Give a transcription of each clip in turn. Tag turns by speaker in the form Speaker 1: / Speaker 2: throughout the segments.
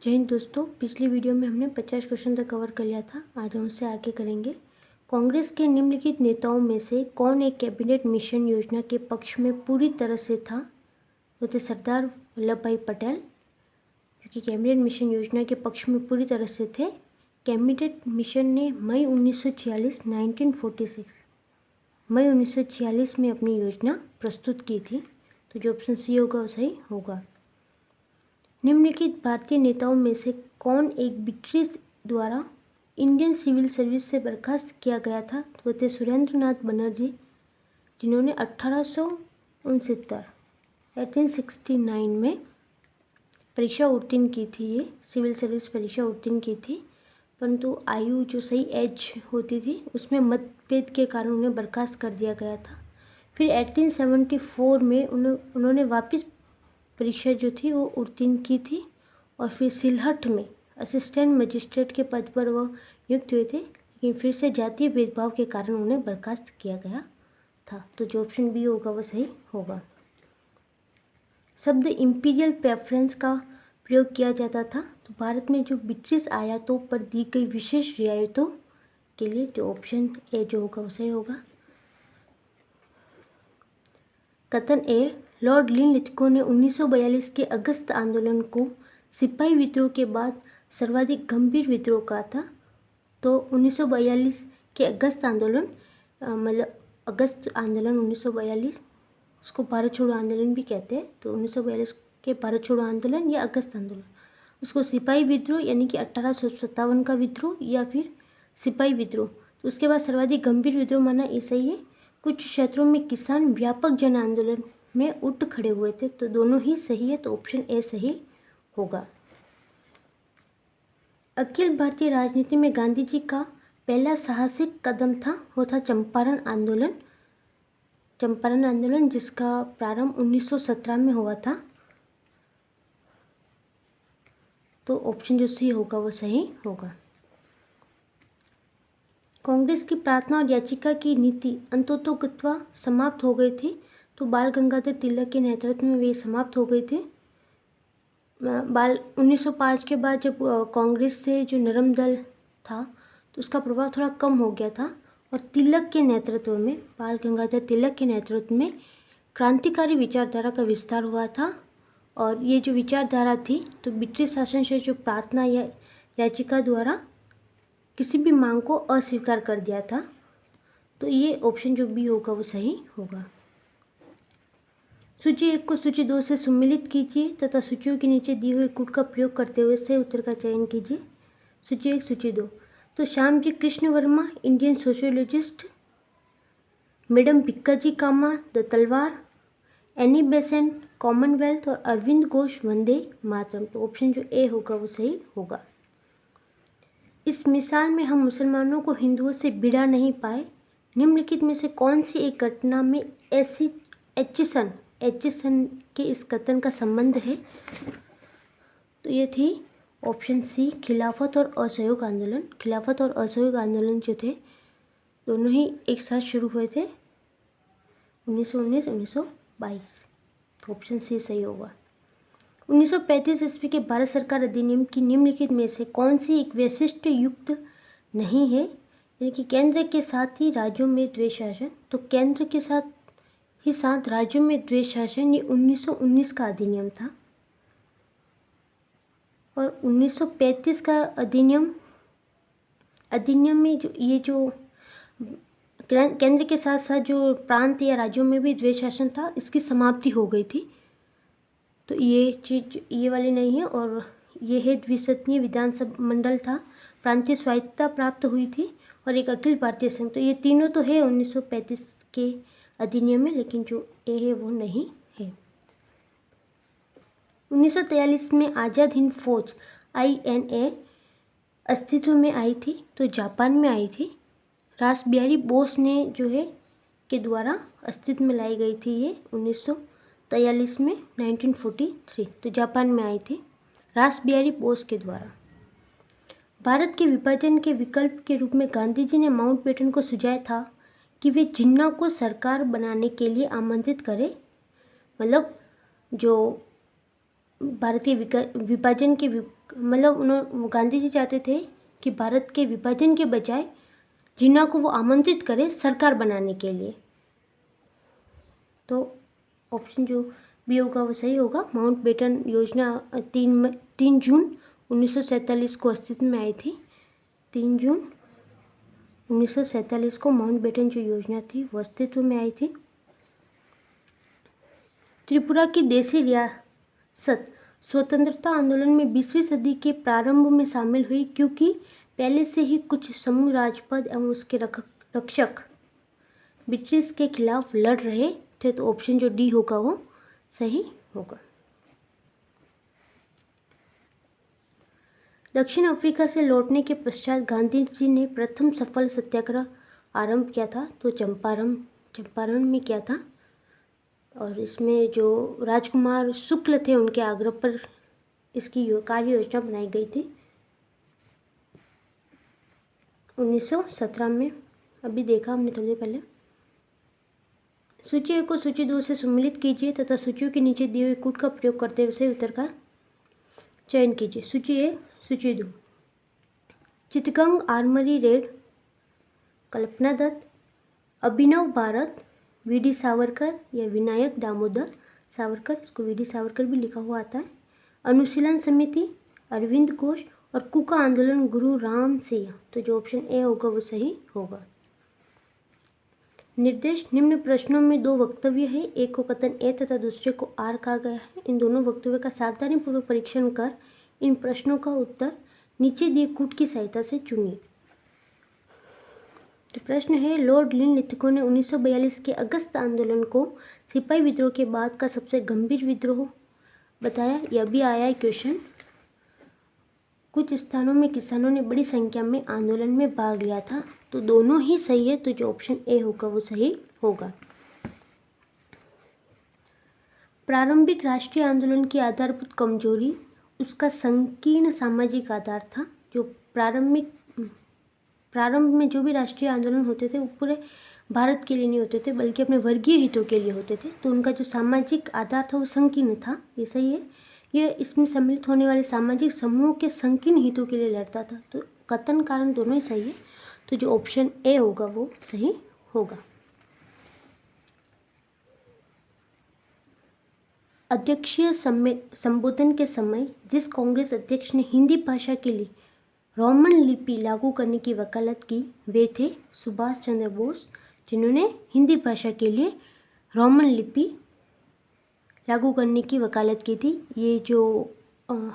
Speaker 1: जय हिंद दोस्तों। पिछली वीडियो में हमने 50 क्वेश्चन तक कवर कर लिया था। आज हम उससे आगे करेंगे। कांग्रेस के निम्नलिखित नेताओं में से कौन एक कैबिनेट मिशन योजना के पक्ष में पूरी तरह से था? तो थे सरदार वल्लभ भाई पटेल, जो कि कैबिनेट मिशन योजना के पक्ष में पूरी तरह से थे। कैबिनेट मिशन ने मई 1946 में अपनी योजना प्रस्तुत की थी। तो जो ऑप्शन सी होगा वो सही होगा। निम्नलिखित भारतीय नेताओं में से कौन एक ब्रिटिश द्वारा इंडियन सिविल सर्विस से बर्खास्त किया गया था? तो थे सुरेंद्र नाथ बनर्जी, जिन्होंने 1869 में परीक्षा उत्तीर्ण की थी। ये सिविल सर्विस परीक्षा उत्तीर्ण की थी, परंतु आयु जो सही एज होती थी उसमें मतभेद के कारण उन्हें बर्खास्त कर दिया गया था। फिर 1874 में उन्होंने वापस परीक्षा जो थी वो उत्तीर्ण की थी और फिर सिलहट में असिस्टेंट मजिस्ट्रेट के पद पर वह नियुक्त हुए थे, लेकिन फिर से जातीय भेदभाव के कारण उन्हें बर्खास्त किया गया था। तो जो ऑप्शन बी होगा वो सही होगा। शब्द इंपीरियल प्रेफरेंस का प्रयोग किया जाता था तो भारत में जो ब्रिटिश आयातों पर दी गई विशेष रियायतों के लिए। जो ऑप्शन ए जो होगा वो सही होगा। कथन ए, लॉर्ड लिनलिथगो ने 1942 के अगस्त आंदोलन को सिपाही विद्रोह के बाद सर्वाधिक गंभीर विद्रोह कहा था। तो 1942 के अगस्त आंदोलन अगस्त आंदोलन 1942, उसको भारत छोड़ो आंदोलन भी कहते हैं। तो 1942 के भारत छोड़ो आंदोलन या अगस्त आंदोलन, उसको सिपाही विद्रोह यानी कि 1857 का विद्रोह या फिर सिपाही विद्रोह। तो उसके बाद सर्वाधिक गंभीर विद्रोह माना, ये सही है। कुछ क्षेत्रों में किसान व्यापक जन आंदोलन में उठ खड़े हुए थे, तो दोनों ही सही है। तो ऑप्शन ए सही होगा। अखिल भारतीय राजनीति में गांधी जी का पहला साहसिक कदम था वो था चंपारण आंदोलन, जिसका प्रारंभ 1917 में हुआ था। तो ऑप्शन जो सी होगा वो सही होगा। कांग्रेस की प्रार्थना और याचिका की नीति अंततोगत्वा समाप्त हो गई थी। तो बाल गंगाधर तिलक के नेतृत्व में वे समाप्त हो गई थी। 1905 के बाद जब कांग्रेस से जो नरम दल था तो उसका प्रभाव थोड़ा कम हो गया था और तिलक के नेतृत्व में, बाल गंगाधर तिलक के नेतृत्व में क्रांतिकारी विचारधारा का विस्तार हुआ था। और ये जो विचारधारा थी तो ब्रिटिश शासन से जो प्रार्थना या याचिका द्वारा किसी भी मांग को अस्वीकार कर दिया था। तो ये ऑप्शन जो बी होगा वो सही होगा। सूची 1 को सूची 2 से सम्मिलित कीजिए तथा सूचियों के नीचे दिए हुए कूट का प्रयोग करते हुए सही उत्तर का चयन कीजिए। सूची 1 सूची 2, तो Shyamji Krishna Varma Indian sociologist, madam Bhikaji Cama the Talwar, Annie Besant Commonwealth और अरविंद घोष वंदे मातरम। तो ऑप्शन जो ए होगा वो सही होगा। इस मिसाल में हम मुसलमानों को हिंदुओं से भिड़ा नहीं पाए। निम्नलिखित में से कौन सी एक घटना में एचिसन के इस कथन का संबंध है? तो ये थी ऑप्शन सी, खिलाफत और असहयोग आंदोलन। खिलाफत और असहयोग आंदोलन जो थे दोनों ही एक साथ शुरू हुए थे 1919-1922। तो ऑप्शन सी सही होगा। 1935 ईस्वी के भारत सरकार अधिनियम की निम्नलिखित में से कौन सी एक वैशिष्ट्य युक्त नहीं है? यानी कि केंद्र के साथ ही राज्यों में द्वैध शासन। तो केंद्र के साथ राज्यों में द्वैध शासन ये 1919 का अधिनियम था और 1935 का अधिनियम में जो केंद्र के साथ साथ जो प्रांत या राज्यों में भी द्वैध शासन था, इसकी समाप्ति हो गई थी। तो ये चीज़ ये वाली नहीं है। और ये है द्विसदनीय विधानसभा मंडल था, प्रांतीय स्वायत्तता प्राप्त हुई थी और एक अखिल भारतीय संघ। तो ये तीनों तो है 1935 के अधिनियम में, लेकिन जो ए है वो नहीं है। 1943 में आज़ाद हिंद फौज INA अस्तित्व में आई थी, तो जापान में आई थी। रास बिहारी बोस ने जो है के द्वारा अस्तित्व में लाई गई थी ये 1943 में 1943। तो जापान में आई थी रास बिहारी बोस के द्वारा। भारत के विभाजन के विकल्प के रूप में गांधी जी ने माउंटबेटन को सुझाया था कि वे जिन्ना को सरकार बनाने के लिए आमंत्रित करें। मतलब जो भारतीय विभाजन के मतलब उन्होंने गांधी जी चाहते थे कि भारत के विभाजन के बजाय जिन्ना को वो आमंत्रित करें सरकार बनाने के लिए। तो ऑप्शन जो बी होगा वो सही होगा। माउंटबेटन योजना 3 जून 1947 को अस्तित्व में आई थी। 3 जून 1947 को माउंटबेटन जो योजना थी वो अस्तित्व में आई थी। त्रिपुरा की देशी रियासत स्वतंत्रता आंदोलन में 20वीं सदी के प्रारंभ में शामिल हुई क्योंकि पहले से ही कुछ समूह राजपद एवं उसके रक्षक ब्रिटिश के खिलाफ लड़ रहे थे। तो ऑप्शन जो डी होगा वो सही होगा। दक्षिण अफ्रीका से लौटने के पश्चात गांधी जी ने प्रथम सफल सत्याग्रह आरंभ किया था। तो चंपारण में किया था और इसमें जो राजकुमार शुक्ल थे उनके आग्रह पर इसकी कार्य योजना बनाई गई थी 1917 में। अभी देखा हमने थोड़ी देर पहले। सूची 1 को सूची 2 से सम्मिलित कीजिए तथा सूचियों के नीचे दिए हुए कूट का प्रयोग करते हुए सही उत्तर का चयन कीजिए। सूची 1, सूची 2। चितगंग आर्मरी रेड, कल्पना दत्त, अभिनव भारत, वीडी सावरकर या विनायक दामोदर सावरकर, इसको वीडी सावरकर भी लिखा हुआ आता है, अनुशीलन समिति, अरविंद घोष और कुका आंदोलन गुरु राम सिंह। तो जो ऑप्शन ए होगा वो सही होगा। निर्देश निम्न प्रश्नों में 2 वक्तव्य है, एक को कथन ए तथा दूसरे को आर कहा गया है। इन दोनों वक्तव्य का सावधानीपूर्वक परीक्षण कर इन प्रश्नों का उत्तर नीचे दिए कूट की सहायता से चुनिए। तो प्रश्न है, लॉर्ड लिनलिथगो ने 1942 के अगस्त आंदोलन को सिपाही विद्रोह के बाद का सबसे गंभीर विद्रोह बताया। यह भी आया है क्वेश्चन। कुछ स्थानों में किसानों ने बड़ी संख्या में आंदोलन में भाग लिया था। तो दोनों ही सही है। तो जो ऑप्शन ए होगा वो सही होगा। प्रारंभिक राष्ट्रीय आंदोलन की आधारभूत कमजोरी उसका संकीर्ण सामाजिक आधार था। जो प्रारंभ में जो भी राष्ट्रीय आंदोलन होते थे वो पूरे भारत के लिए नहीं होते थे बल्कि अपने वर्गीय हितों के लिए होते थे। तो उनका जो सामाजिक आधार था वो संकीर्ण था, ये सही है। यह इसमें सम्मिलित होने वाले सामाजिक समूह के संकीर्ण हितों के लिए लड़ता था। तो कथन कारण दोनों ही सही है। तो जो ऑप्शन ए होगा वो सही होगा। अध्यक्षीय संबोधन के समय जिस कांग्रेस अध्यक्ष ने हिंदी भाषा के लिए रोमन लिपि लागू करने की वकालत की वे थे सुभाष चंद्र बोस, जिन्होंने हिंदी भाषा के लिए रोमन लिपि लागू करने की वकालत की थी। ये जो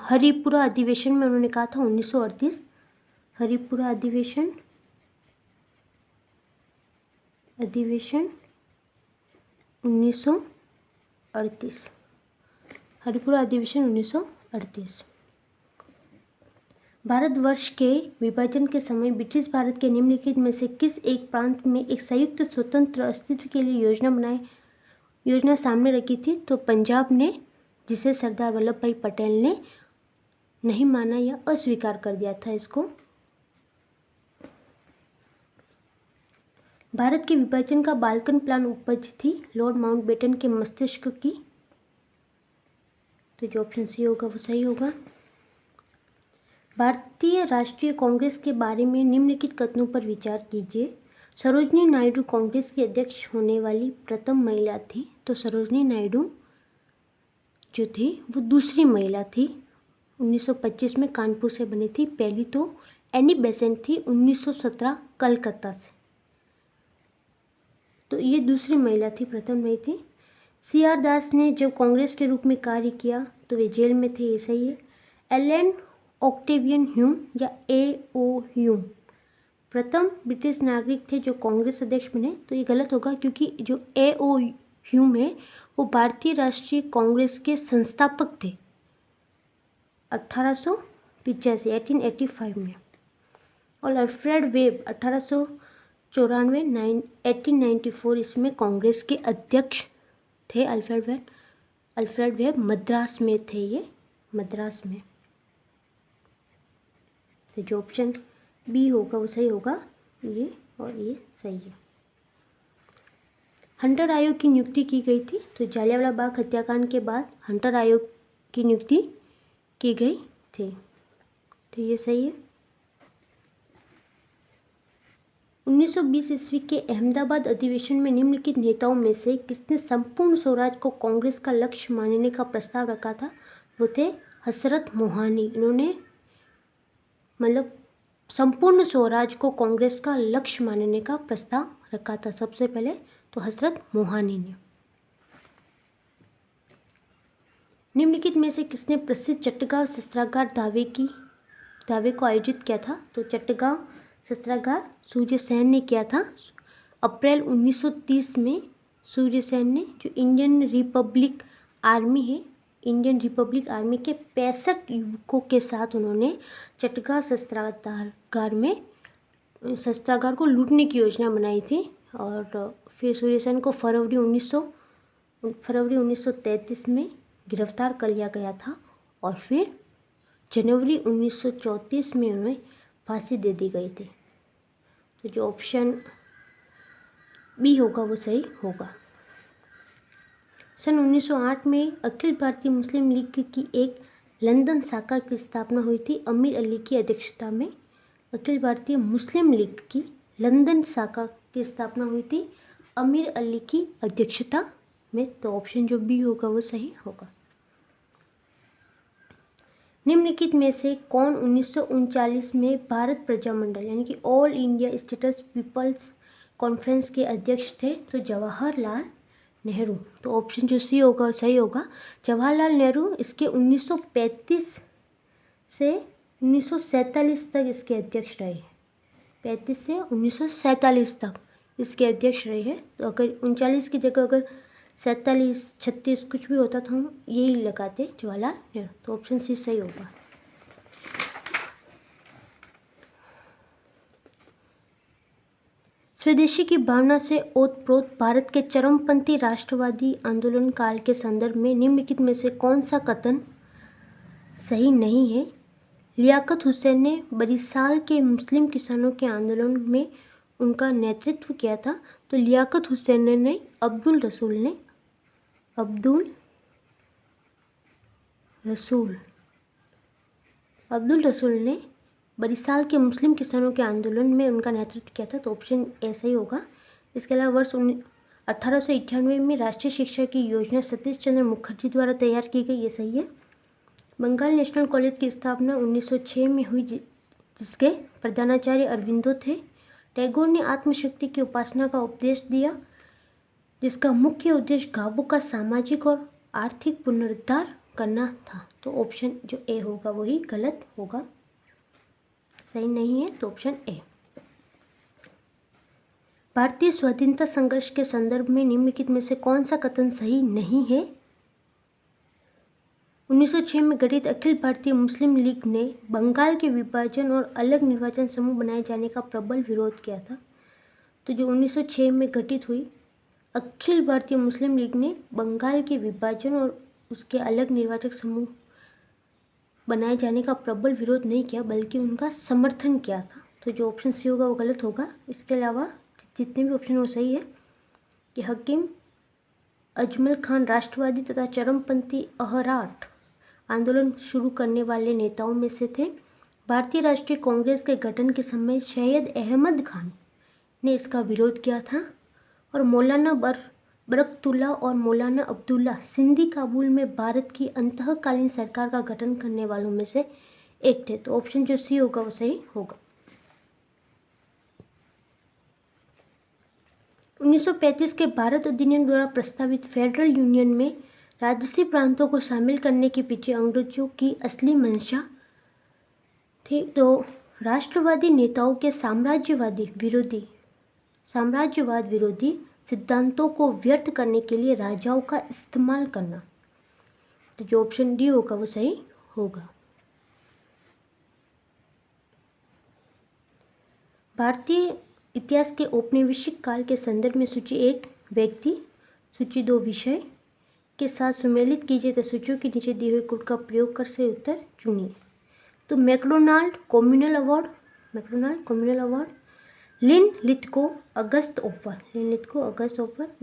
Speaker 1: हरिपुरा अधिवेशन में उन्होंने कहा था 1938, हरिपुरा अधिवेशन 1938, हरिपुरा अधिवेशन 1938। भारतवर्ष के विभाजन के समय ब्रिटिश भारत के निम्नलिखित में से किस एक प्रांत में एक संयुक्त स्वतंत्र अस्तित्व के लिए योजना सामने रखी थी। तो पंजाब ने, जिसे सरदार वल्लभ भाई पटेल ने नहीं माना या अस्वीकार कर दिया था इसको। भारत के विभाजन का बाल्कन प्लान उपज थी लॉर्ड माउंटबेटन के मस्तिष्क की। तो जो ऑप्शन सी होगा वो सही होगा। भारतीय राष्ट्रीय कांग्रेस के बारे में निम्नलिखित कथनों पर विचार कीजिए। सरोजिनी नायडू कांग्रेस की अध्यक्ष होने वाली प्रथम महिला थी। तो सरोजिनी नायडू जो थी वो दूसरी महिला थी। 1925 में कानपुर से बनी थी। पहली तो एनी बेसेंट थी 1917 कलकत्ता से। तो ये दूसरी महिला थी, प्रथम नहीं थी। CR दास ने जब कांग्रेस के रूप में कार्य किया तो वे जेल में थे, ये सही है। एलन ऑक्टेवियन ह्यूम या A.O. ह्यूम प्रथम ब्रिटिश नागरिक थे जो कांग्रेस अध्यक्ष बने। तो ये गलत होगा क्योंकि जो A.O. ह्यूम है वो भारतीय राष्ट्रीय कांग्रेस के संस्थापक थे 1885 में। और अल्फ्रेड वेब 1894 इसमें कांग्रेस के अध्यक्ष थे। अल्फ्रेड वेब मद्रास में थे, ये मद्रास में। तो जो ऑप्शन बी होगा वो सही होगा, ये और ये सही है। हंटर आयोग की नियुक्ति की गई थी। तो जालियांवाला बाग हत्याकांड के बाद हंटर आयोग की नियुक्ति की गई थी। तो ये सही है। 1920 ईस्वी के अहमदाबाद अधिवेशन में निम्नलिखित नेताओं में से किसने संपूर्ण स्वराज को कांग्रेस का लक्ष्य मानने का प्रस्ताव रखा था? वो थे हजरत मोहानी। इन्होंने मतलब संपूर्ण स्वराज को कांग्रेस का लक्ष्य मानने का प्रस्ताव रखा था सबसे पहले, तो हजरत मोहानी ने। निम्नलिखित में से किसने प्रसिद्ध चट्टगांव शस्त्रागार दावे को आयोजित किया था? तो चट्टगांव शस्त्रागार सूर्य सेन ने किया था। अप्रैल 1930 में सूर्य सेन ने, जो इंडियन रिपब्लिक आर्मी है, इंडियन रिपब्लिक आर्मी के 65 युवकों के साथ उन्होंने चट्टगांव शस्त्रागार को लूटने की योजना बनाई थी। और फिर सूर्य सेन को फरवरी 1933 में गिरफ्तार कर लिया गया था और फिर जनवरी 1934 में उन्हें फांसी दे दी गई थी। तो जो ऑप्शन बी होगा वो सही होगा। सन 1908 में अखिल भारतीय मुस्लिम लीग की एक लंदन शाखा की स्थापना हुई थी अमीर अली की अध्यक्षता में। अखिल भारतीय मुस्लिम लीग की लंदन शाखा की स्थापना हुई थी अमीर अली की अध्यक्षता में। तो ऑप्शन जो बी होगा वो सही होगा। निम्नलिखित में से कौन 1939 में भारत प्रजामंडल यानी कि All India States People's Conference के अध्यक्ष थे? तो जवाहरलाल नेहरू। तो ऑप्शन जो सी होगा वो सही होगा। जवाहरलाल नेहरू इसके 1935 से 1947 तक इसके अध्यक्ष रहे हैं। 35 से 1947 तक इसके अध्यक्ष रहे हैं। तो अगर 39 की जगह अगर 47, 36 कुछ भी होता तो हम यही लगाते जवाहरलाल नेहरू। तो ऑप्शन सी सही होगा। स्वदेशी की भावना से ओतप्रोत भारत के चरमपंथी राष्ट्रवादी आंदोलन काल के संदर्भ में निम्नलिखित में से कौन सा कथन सही नहीं है? लियाकत हुसैन ने बरिशाल के मुस्लिम किसानों के आंदोलन में उनका नेतृत्व किया था। तो लियाकत हुसैन ने अब्दुल रसूल ने बरिशाल के मुस्लिम किसानों के आंदोलन में उनका नेतृत्व किया था। तो ऑप्शन ऐसा ही होगा। इसके अलावा वर्ष 1898 में राष्ट्रीय शिक्षा की योजना सतीश चंद्र मुखर्जी द्वारा तैयार की गई, ये सही है। बंगाल नेशनल कॉलेज की स्थापना 1906 में हुई जिसके प्रधानाचार्य अरविंदो थे। टैगोर ने आत्मशक्ति की उपासना का उपदेश दिया जिसका मुख्य उद्देश्य गांवों का सामाजिक और आर्थिक पुनरुद्धार करना था। तो ऑप्शन जो ए होगा वही गलत होगा, सही नहीं है। तो ऑप्शन ए। भारतीय स्वाधीनता संघर्ष के संदर्भ में निम्नलिखित में से कौन सा कथन सही नहीं है? 1906 में गठित अखिल भारतीय मुस्लिम लीग ने बंगाल के विभाजन और अलग निर्वाचन समूह बनाए जाने का प्रबल विरोध किया था। तो जो 1906 में गठित हुई अखिल भारतीय मुस्लिम लीग ने बंगाल के विभाजन और उसके अलग निर्वाचक समूह बनाए जाने का प्रबल विरोध नहीं किया बल्कि उनका समर्थन किया था। तो जो ऑप्शन सी होगा वो गलत होगा। इसके अलावा जितने भी ऑप्शन वो सही है कि हकीम अजमल खान राष्ट्रवादी तथा चरमपंथी अहराट आंदोलन शुरू करने वाले नेताओं में से थे। भारतीय राष्ट्रीय कांग्रेस के गठन के समय सैयद अहमद खान ने इसका विरोध किया था और मौलाना बरकतुल्ला और मौलाना अब्दुल्ला सिंधी काबुल में भारत की अंतःकालीन सरकार का गठन करने वालों में से एक थे। तो ऑप्शन जो सी होगा वो सही होगा। 1935 के भारत अधिनियम द्वारा प्रस्तावित फेडरल यूनियन में राजसी प्रांतों को शामिल करने के पीछे अंग्रेजों की असली मंशा थी। तो राष्ट्रवादी नेताओं के साम्राज्यवाद विरोधी सिद्धांतों को व्यर्थ करने के लिए राजाओं का इस्तेमाल करना। तो जो ऑप्शन डी होगा वो सही होगा। भारतीय इतिहास के औपनिवेशिक काल के संदर्भ में सूची 1 व्यक्ति, सूची 2 विषय के साथ सुमेलित कीजिए तो सूचियों के नीचे दिए हुए कोड का प्रयोग कर सही उत्तर चुनिए। तो MacDonald communal award, Linlithgow अगस्त offer,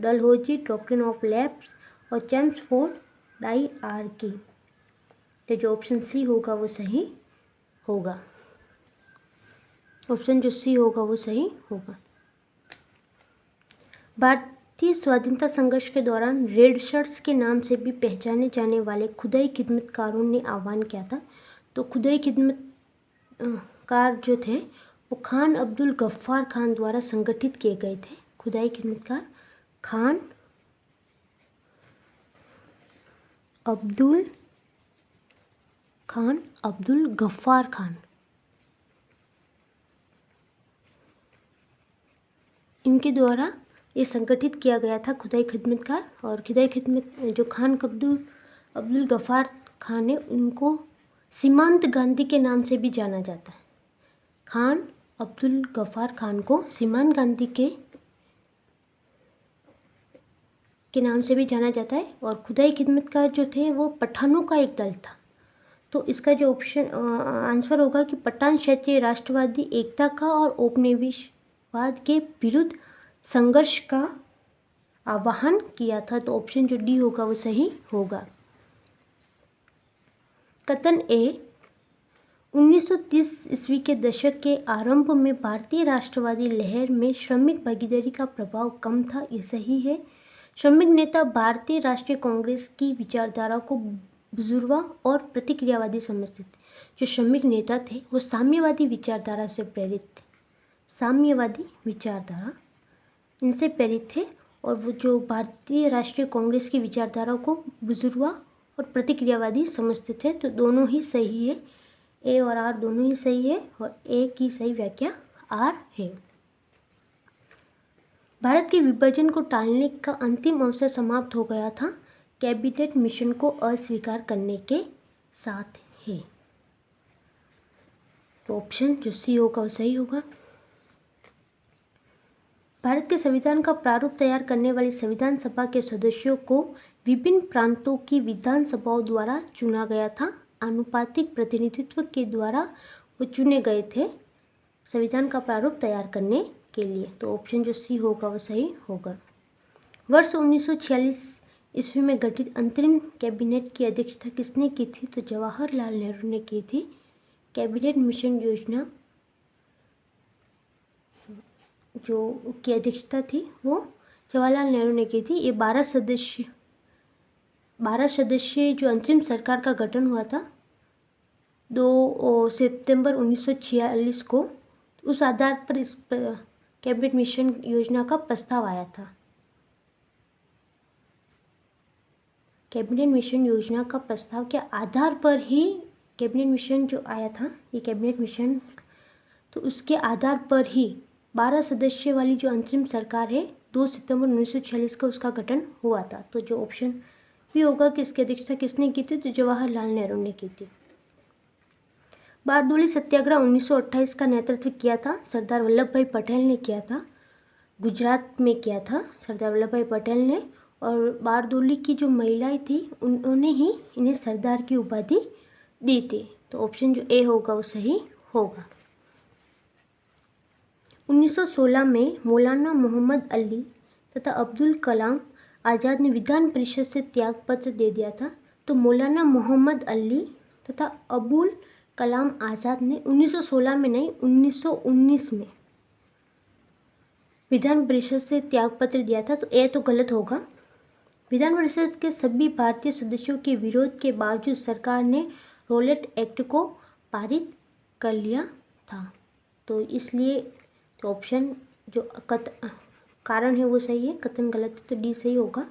Speaker 1: Dalhousie doctrine of lapse और चेम्सफोर्ड डाई आर्की। तो जो ऑप्शन सी होगा वो सही होगा। ऑप्शन जो सी होगा वो सही होगा। भारतीय स्वाधीनता संघर्ष के दौरान रेड शर्ट्स के नाम से भी पहचाने जाने वाले खुदाई खिदमतकारों ने आह्वान किया था। तो खुदाई खिदमतकार जो थे वो खान अब्दुल गफ्फार खान द्वारा संगठित किए गए थे। खुदाई खिदमतकार खान अब्दुल गफ्फार खान, इनके द्वारा ये संगठित किया गया था खुदाई खिदमतकार। और खुदाई खिदमत जो खान अब्दुल गफ्फार खान है उनको सीमांत गांधी के नाम से भी जाना जाता है। खान अब्दुल गफ्फार खान को सीमांत गांधी के नाम से भी जाना जाता है। और खुदाई खिदमतकार जो थे वो पठानों का एक दल था। तो इसका जो ऑप्शन आंसर होगा कि पठान क्षेत्रीय राष्ट्रवादी एकता का और औपनिवेशवाद के विरुद्ध संघर्ष का आह्वान किया था। तो ऑप्शन जो डी होगा वो सही होगा। कथन ए 1930 ईस्वी के दशक के आरंभ में भारतीय राष्ट्रवादी लहर में श्रमिक भागीदारी का प्रभाव कम था, ये सही है। श्रमिक नेता भारतीय राष्ट्रीय कांग्रेस की विचारधारा को बुजुर्गा और प्रतिक्रियावादी समझते थे। जो श्रमिक नेता थे वो साम्यवादी विचारधारा से प्रेरित थे। साम्यवादी विचारधारा इनसे प्रेरित थे और वो जो भारतीय राष्ट्रीय कांग्रेस की विचारधारा को बुजुर्गा और प्रतिक्रियावादी समझते थे। तो दोनों ही सही है, ए और आर दोनों ही सही है और ए की सही व्याख्या आर है। भारत के विभाजन को टालने का अंतिम अवसर समाप्त हो गया था कैबिनेट मिशन को अस्वीकार करने के साथ ही। तो ऑप्शन जो सी होगा वो सही होगा। भारत के संविधान का प्रारूप तैयार करने वाली संविधान सभा के सदस्यों को विभिन्न प्रांतों की विधानसभाओं द्वारा चुना गया था। आनुपातिक प्रतिनिधित्व के द्वारा वो चुने गए थे संविधान का प्रारूप तैयार करने के लिए। तो ऑप्शन जो सी होगा वो सही होगा। वर्ष 1946 ईस्वी में गठित अंतरिम कैबिनेट की अध्यक्षता किसने की थी? तो जवाहरलाल नेहरू ने की थी। कैबिनेट मिशन योजना जो की अध्यक्षता थी वो जवाहरलाल नेहरू ने की थी। ये 12 सदस्य जो अंतरिम सरकार का गठन हुआ था 2 सितंबर 1946 को, उस आधार पर इस कैबिनेट मिशन योजना का प्रस्ताव आया था। कैबिनेट मिशन योजना का प्रस्ताव के आधार पर ही कैबिनेट मिशन जो आया था, ये कैबिनेट मिशन, तो उसके आधार पर ही 12 सदस्य वाली जो अंतरिम सरकार है 2 सितंबर 1946 को उसका गठन हुआ था। तो जो ऑप्शन भी होगा कि इसकी अध्यक्षता किसने की थी? तो जवाहरलाल नेहरू ने की थी। बारडोली सत्याग्रह 1928 का नेतृत्व किया था सरदार वल्लभ भाई पटेल ने किया था। गुजरात में किया था सरदार वल्लभ भाई पटेल ने। और बारडोली की जो महिलाएं थी उन्होंने ही इन्हें सरदार की उपाधि दी थी। तो ऑप्शन जो ए होगा वो सही होगा। 1916 में मौलाना मोहम्मद अली तथा अब्दुल कलाम आज़ाद ने विधान परिषद से त्यागपत्र दे दिया था। तो मौलाना मोहम्मद अली तथा अबुल कलाम आज़ाद ने 1916 में नहीं 1919 में विधान परिषद से त्यागपत्र दिया था। तो ए तो गलत होगा। विधान परिषद के सभी भारतीय सदस्यों के विरोध के बावजूद सरकार ने रॉलेट एक्ट को पारित कर लिया था। तो इसलिए तो ऑप्शन जो कारण है वो सही है, कथन गलत है। तो डी सही होगा।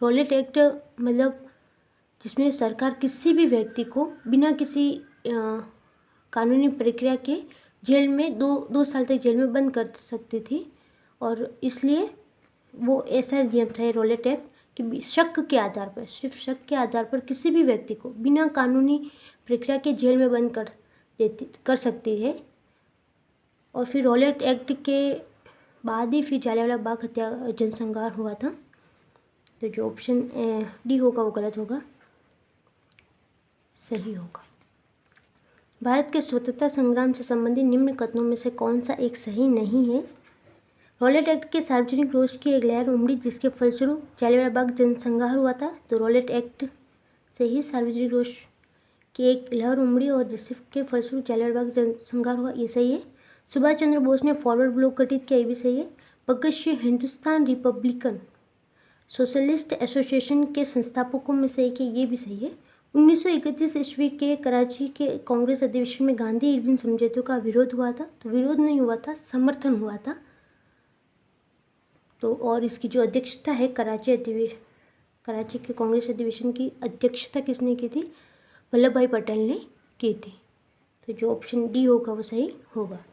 Speaker 1: रॉलेट एक्ट मतलब जिसमें सरकार किसी भी व्यक्ति को बिना किसी कानूनी प्रक्रिया के जेल में 2 साल तक जेल में बंद कर सकती थी। और इसलिए वो ऐसा नियम था रॉलेट एक्ट कि शक के आधार पर, सिर्फ शक के आधार पर किसी भी व्यक्ति को बिना कानूनी प्रक्रिया के जेल में बंद कर सकती है। और फिर रॉलेट एक्ट के बाद ही फिर जलियांवाला बाग हत्या जनसंहार हुआ था। तो जो ऑप्शन डी होगा वो गलत होगा, सही होगा। भारत के स्वतंत्रता संग्राम से संबंधित निम्न कथनों में से कौन सा एक सही नहीं है? रॉलेट एक्ट के सार्वजनिक रोष की एक लहर उमड़ी जिसके फलस्वरूप जलियांवाला बाग जनसंहार हुआ था। तो रॉलेट एक्ट से ही सार्वजनिक रोष कि एक लहर उमड़ी और जिसके फलस्वरूप जालियांवाला बाग संहार हुआ, ये सही है। सुभाष चंद्र बोस ने फॉरवर्ड ब्लॉक गठित किया, ये भी सही है। Bhagat Singh Hindustan Republican Socialist Association के संस्थापकों में से एक है, ये भी सही है। 1931 ईस्वी के कराची के कांग्रेस अधिवेशन में गांधी इरविन समझौतों का विरोध हुआ था, तो विरोध नहीं हुआ था, समर्थन हुआ था। तो और इसकी जो अध्यक्षता है कराची के कांग्रेस अधिवेशन की अध्यक्षता किसने की थी? वल्लभ भाई पटेल ने की थी। तो जो ऑप्शन डी होगा वो सही होगा।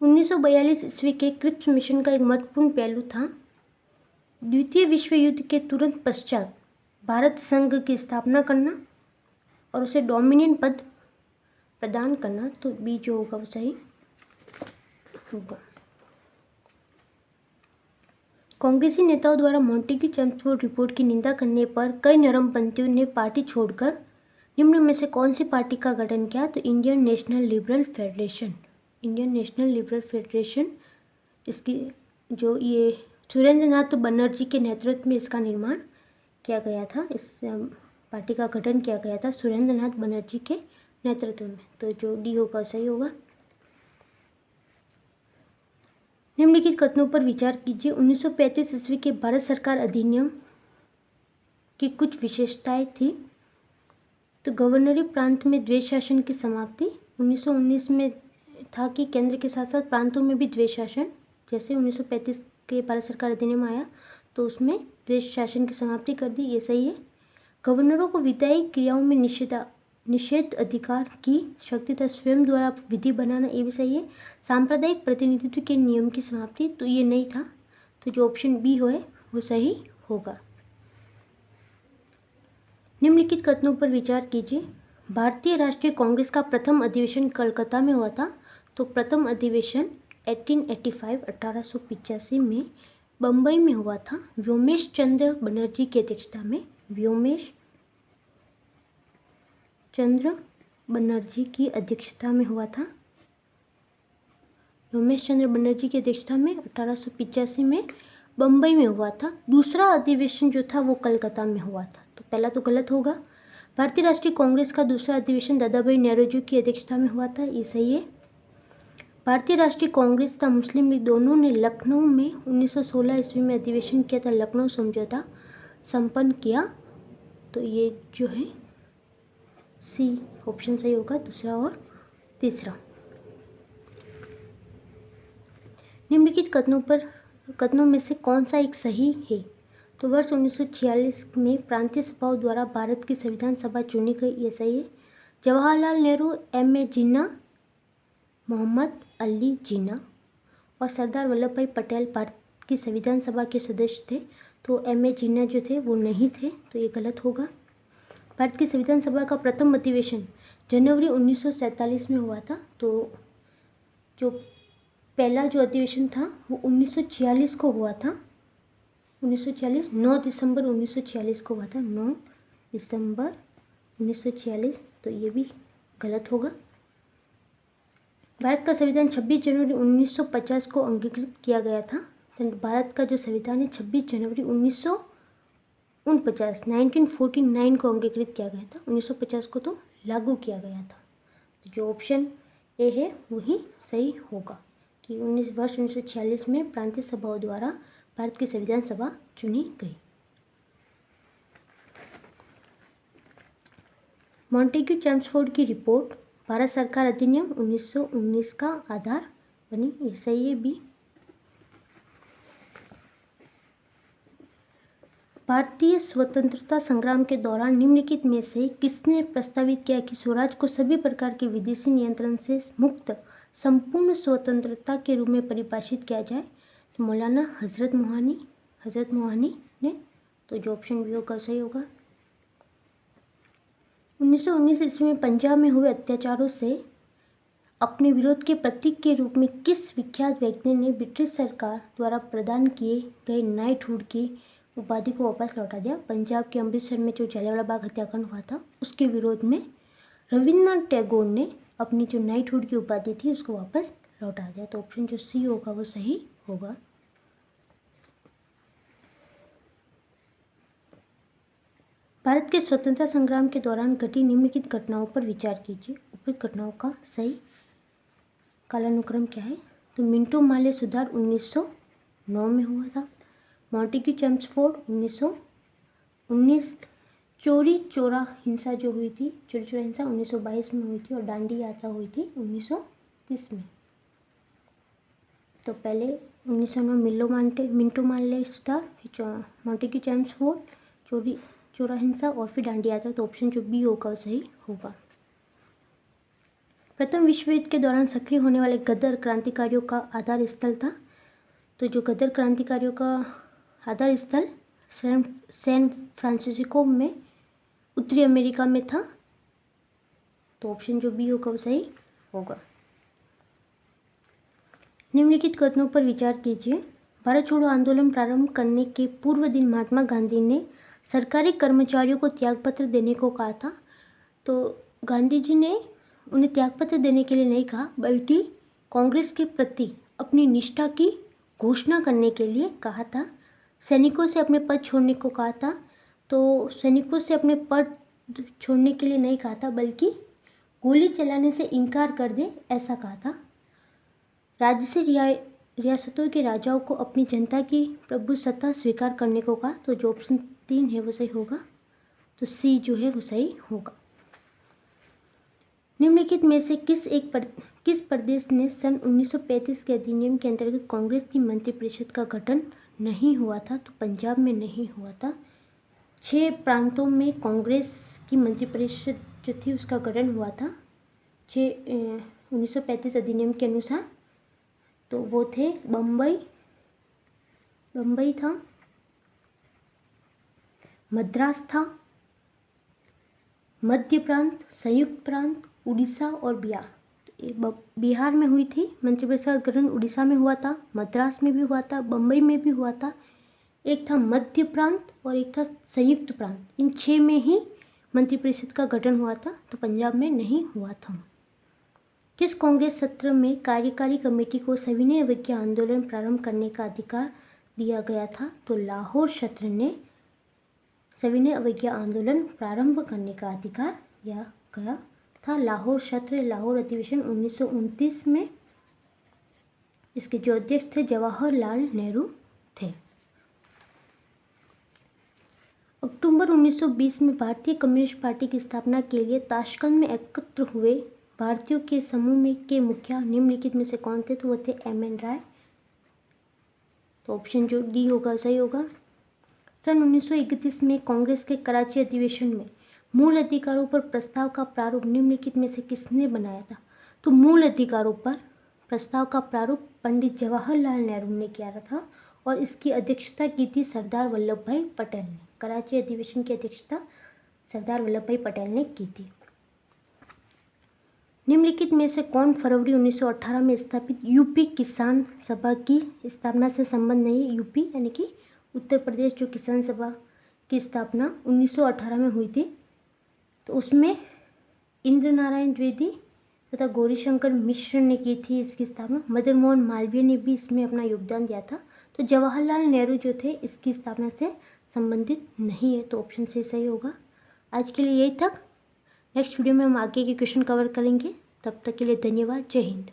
Speaker 1: 1942 ईस्वी के क्रिप्स मिशन का एक महत्वपूर्ण पहलू था द्वितीय विश्व युद्ध के तुरंत पश्चात भारत संघ की स्थापना करना और उसे डोमिनियन पद प्रदान करना। तो बी जो होगा वो सही होगा। कांग्रेसी नेताओं द्वारा मॉन्टेग्यू चेम्सफोर्ड रिपोर्ट की निंदा करने पर कई नरमपंथियों ने पार्टी छोड़कर निम्न में से कौन सी पार्टी का गठन किया? तो इंडियन नेशनल लिबरल फेडरेशन। इसकी जो ये सुरेंद्रनाथ बनर्जी के नेतृत्व में इसका निर्माण किया गया था, इस पार्टी का गठन किया गया था सुरेंद्रनाथ बनर्जी के नेतृत्व में। तो जो डी होगा सही होगा। निम्नलिखित कथनों पर विचार कीजिए। 1935 ईस्वी के भारत सरकार अधिनियम की कुछ विशेषताएं थी। तो गवर्नरी प्रांत में द्वैध शासन की समाप्ति। 1919 में था कि केंद्र के साथ साथ प्रांतों में भी द्वैध शासन, जैसे 1935 के भारत सरकार अधिनियम आया तो उसमें द्वैध शासन की समाप्ति कर दी, ये सही है। गवर्नरों को विधायी क्रियाओं में निषेध अधिकार की शक्ति तथा स्वयं द्वारा विधि बनाना, ये भी सही है। सांप्रदायिक प्रतिनिधित्व के नियम की समाप्ति, तो ये नहीं था। तो जो ऑप्शन बी है वो सही होगा। निम्नलिखित कथनों पर विचार कीजिए। भारतीय राष्ट्रीय कांग्रेस का प्रथम अधिवेशन कलकत्ता में हुआ था। तो प्रथम अधिवेशन 1885 में बम्बई में हुआ था, व्योमेश चंद्र बनर्जी की अध्यक्षता में। व्योमेश चंद्र बनर्जी की अध्यक्षता में हुआ था। व्योमेश चंद्र बनर्जी की अध्यक्षता में 1885 में बम्बई में हुआ था। दूसरा अधिवेशन जो था वो कलकत्ता में हुआ था, तो पहला तो गलत होगा। भारतीय राष्ट्रीय कांग्रेस का दूसरा अधिवेशन दादा भाई नौरोजी की अध्यक्षता में हुआ था, ये सही है। भारतीय राष्ट्रीय कांग्रेस तथा मुस्लिम लीग दोनों ने लखनऊ में 1916 ईस्वी में अधिवेशन किया था, लखनऊ समझौता संपन्न किया। तो ये जो है सी ऑप्शन सही होगा, दूसरा और तीसरा। निम्नलिखित कथनों में से कौन सा एक सही है? तो वर्ष 1946 में प्रांतीय सभाओं द्वारा भारत की संविधान सभा चुनी गई, ये सही है। जवाहरलाल नेहरू, M.A. जिन्ना, मोहम्मद अली जिन्ना और सरदार वल्लभ भाई पटेल भारत की संविधान सभा के सदस्य थे। तो M.A. जिन्ना जो थे वो नहीं थे, तो ये गलत होगा। भारत की संविधान सभा का प्रथम अधिवेशन जनवरी 1947 में हुआ था। तो जो पहला जो अधिवेशन था वो 1946 को हुआ था। 9 दिसंबर 1946 को हुआ था, 9 दिसंबर 1946। तो ये भी गलत होगा। भारत का संविधान 26 जनवरी 1950 को अंगीकृत किया गया था। तो भारत का जो संविधान है 26 जनवरी 1949 को अंगीकृत किया गया था। 1950 को तो लागू किया गया था। तो जो ऑप्शन ए है वही सही होगा कि वर्ष 1946 में प्रांतीय सभाओं द्वारा भारत की संविधान सभा चुनी गई। मॉन्टेग्यू चेम्सफोर्ड की रिपोर्ट भारत सरकार अधिनियम 1919 का आधार बनी, ये सही है बी। भारतीय स्वतंत्रता संग्राम के दौरान निम्नलिखित में से किसने प्रस्तावित किया कि स्वराज को सभी प्रकार के विदेशी नियंत्रण से मुक्त संपूर्ण स्वतंत्रता के रूप में परिभाषित किया जाए? तो मौलाना हजरत मोहानी ने। तो जो ऑप्शन बी होगा सही होगा। 1919 ईस्वी में पंजाब में हुए अत्याचारों से अपने विरोध के प्रतीक के रूप में किस विख्यात व्यक्ति ने ब्रिटिश सरकार द्वारा प्रदान किए गए नाइटहुड की उपाधि को वापस लौटा दिया? पंजाब के अमृतसर में जो जलियांवाला बाग हत्याकांड हुआ था उसके विरोध में रविन्द्रनाथ टैगोर ने अपनी जो नाइटहुड की उपाधि थी उसको वापस लौटा दिया। तो ऑप्शन जो सी होगा वो सही होगा। भारत के स्वतंत्रता संग्राम के दौरान घटी निम्नलिखित घटनाओं पर विचार कीजिए। उपयुक्त घटनाओं का सही कालानुक्रम क्या है? तो मिंटो मार्ले सुधार 1909 में हुआ था। Montagu Chelmsford 1919। चोरी चोरा हिंसा जो हुई थी, चोरी चोरा हिंसा 1922 में हुई थी और दांडी यात्रा हुई थी 1930 में। तो पहले 1909 मिंटो मार्ले सुधार, फिर मॉन्टेग्यू चेम्सफोर्ड, चोरी चोरा हिंसा और फिर दांडी यात्रा। तो ऑप्शन जो बी होगा वो सही होगा। प्रथम विश्व युद्ध के दौरान सक्रिय होने वाले गदर क्रांतिकारियों का आधार स्थल था। तो जो गदर क्रांतिकारियों का आधार स्थल सैन फ्रांसिस्को में उत्तरी अमेरिका में था। तो ऑप्शन जो बी होगा वो सही होगा। निम्नलिखित कथनों पर विचार कीजिए। भारत छोड़ो आंदोलन प्रारंभ करने के पूर्व दिन महात्मा गांधी ने सरकारी कर्मचारियों को त्यागपत्र देने को कहा था। तो गांधी जी ने उन्हें त्यागपत्र देने के लिए नहीं कहा, बल्कि कांग्रेस के प्रति अपनी निष्ठा की घोषणा करने के लिए कहा था। सैनिकों से अपने पद छोड़ने को कहा था। तो सैनिकों से अपने पद छोड़ने के लिए नहीं कहा था, बल्कि गोली चलाने से इनकार कर दे ऐसा कहा था। राज्य से रियासतों के राजाओं को अपनी जनता की प्रभुसत्ता स्वीकार करने को कहा। तो जो ऑप्शन 3 है वो सही होगा। तो सी जो है वो सही होगा। निम्नलिखित में से किस प्रदेश ने सन 1935 के अधिनियम के अंतर्गत कांग्रेस की मंत्रिपरिषद का गठन नहीं हुआ था? तो पंजाब में नहीं हुआ था। 6 प्रांतों में कांग्रेस की मंत्रिपरिषद जो थी उसका गठन हुआ था 1935 अधिनियम के अनुसार। तो वो थे बम्बई था, मद्रास था, मध्य प्रांत, संयुक्त प्रांत, उड़ीसा और बिहार। बिहार में हुई थी मंत्रिपरिषद गठन, उड़ीसा में हुआ था, मद्रास में भी हुआ था, बम्बई में भी हुआ था। एक था मध्य प्रांत और एक था संयुक्त प्रांत। इन 6 में ही मंत्रिपरिषद का गठन हुआ था। तो पंजाब में नहीं हुआ था। किस कांग्रेस सत्र में कार्यकारी कमेटी को सविनय अवज्ञा आंदोलन प्रारंभ करने का अधिकार दिया गया था? तो लाहौर सत्र ने सविनय अवज्ञा आंदोलन प्रारंभ करने का अधिकार दिया गया था। लाहौर सत्र, लाहौर अधिवेशन 1929 में। इसके जो अध्यक्ष थे जवाहरलाल नेहरू थे। अक्टूबर 1920 में भारतीय कम्युनिस्ट पार्टी की स्थापना के लिए ताशकंद में एकत्र हुए भारतीयों के समूह के मुखिया निम्नलिखित में से कौन थे? तो वो थे एम.एन. राय। तो ऑप्शन जो डी होगा सही होगा। सन 1931 में कांग्रेस के कराची अधिवेशन में मूल अधिकारों पर प्रस्ताव का प्रारूप निम्नलिखित में से किसने बनाया था? तो मूल अधिकारों पर प्रस्ताव का प्रारूप पंडित जवाहरलाल नेहरू ने किया था और इसकी अध्यक्षता की थी सरदार वल्लभ भाई पटेल ने। कराची अधिवेशन की अध्यक्षता सरदार वल्लभ भाई पटेल ने की थी। निम्नलिखित में से कौन फरवरी 1918 में स्थापित यूपी किसान सभा की स्थापना से संबंध नहीं है? यूपी यानी कि उत्तर प्रदेश जो किसान सभा की स्थापना 1918 में हुई थी, तो उसमें इंद्र नारायण द्विवेदी तथा गौरीशंकर मिश्र ने की थी इसकी स्थापना। मदन मोहन मालवीय ने भी इसमें अपना योगदान दिया था। तो जवाहरलाल नेहरू जो थे इसकी स्थापना से संबंधित नहीं है। तो ऑप्शन से सही होगा। आज के लिए यही तक। नेक्स्ट वीडियो में हम आगे के क्वेश्चन कवर करेंगे। तब तक के लिए धन्यवाद। जय हिंद।